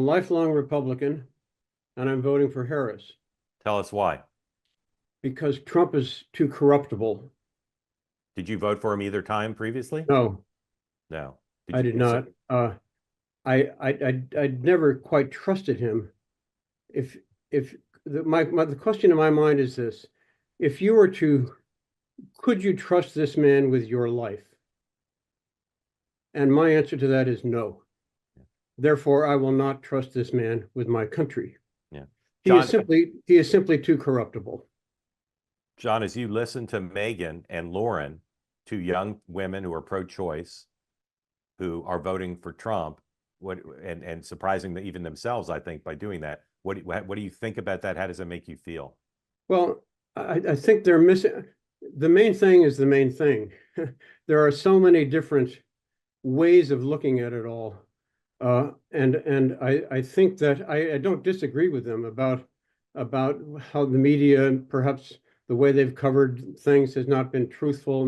lifelong Republican, and I'm voting for Harris Tell us why. because Trump is too corruptible. Did you vote for him either time previously? No, No. I did not. I never quite trusted him. If the question in my mind is this: if you were to, could you trust this man with your life? And my answer to that is no. Therefore, I will not trust this man with my country. Yeah. He is simply too corruptible. John, as you listen to Megan and Lauren, two young women who are pro-choice, who are voting for Trump, and surprising even themselves, I think, by doing that. What do you think about that? How does it make you feel? Well, I think they're missing. The main thing is the main thing. There are so many different ways of looking at it all. And I think that I don't disagree with them about how the media, perhaps the way they've covered things, has not been truthful,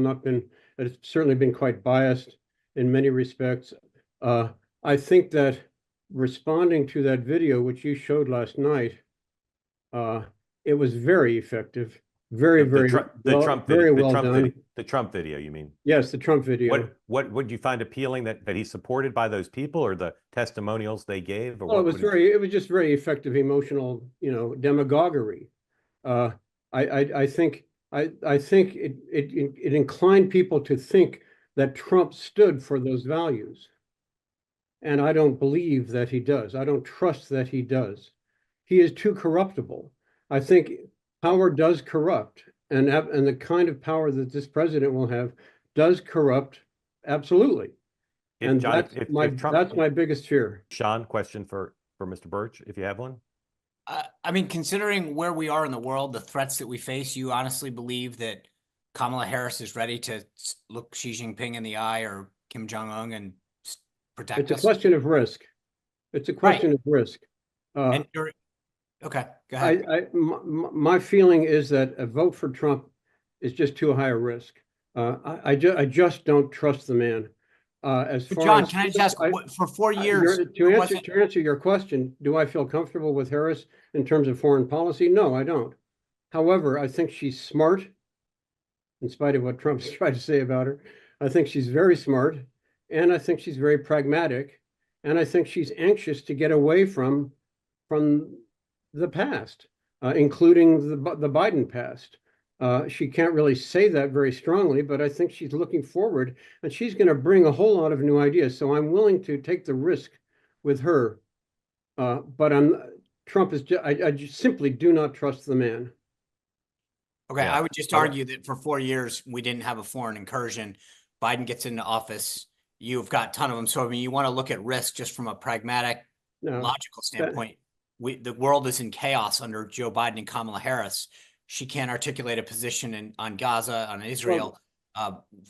it's certainly been quite biased in many respects. I think that responding to that video, which you showed last night, it was very effective, very well done. The Trump video, you mean? Yes, the Trump video. What would you find appealing that he's supported by those people, or the testimonials they gave? Or well, it was just very effective emotional, demagoguery. I think it inclined people to think that Trump stood for those values. And I don't believe that he does. I don't trust that he does. He is too corruptible. I think power does corrupt, and the kind of power that this president will have does corrupt, absolutely. And John, that's my biggest fear. Sean, question for Mr. Birch, if you have one. I mean, considering where we are in the world, the threats that we face, you honestly believe that Kamala Harris is ready to look Xi Jinping in the eye or Kim Jong-un and protect us? It's a question of risk. It's a question of risk. And okay, go ahead. My feeling is that a vote for Trump is just too high a risk. I just don't trust the man. John, can I just ask, for 4 years? To answer your question, do I feel comfortable with Harris in terms of foreign policy? No, I don't. However, I think she's smart, in spite of what Trump's tried to say about her. I think she's very smart, and I think she's very pragmatic, and I think she's anxious to get away from the past, including the Biden past. She can't really say that very strongly, but I think she's looking forward, and she's going to bring a whole lot of new ideas. So I'm willing to take the risk with her. But Trump is I just simply do not trust the man. Okay, yeah. I would just argue that for 4 years, we didn't have a foreign incursion. Biden gets into office. You've got a ton of them. So, I mean, you want to look at risk just from a pragmatic, logical standpoint. The world is in chaos under Joe Biden and Kamala Harris. She can't articulate a position on Gaza, on Israel,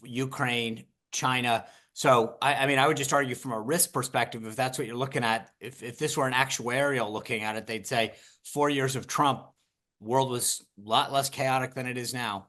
Ukraine, China. So, I mean, I would just argue from a risk perspective, if that's what you're looking at, if this were an actuarial looking at it, they'd say 4 years of Trump, world was a lot less chaotic than it is now.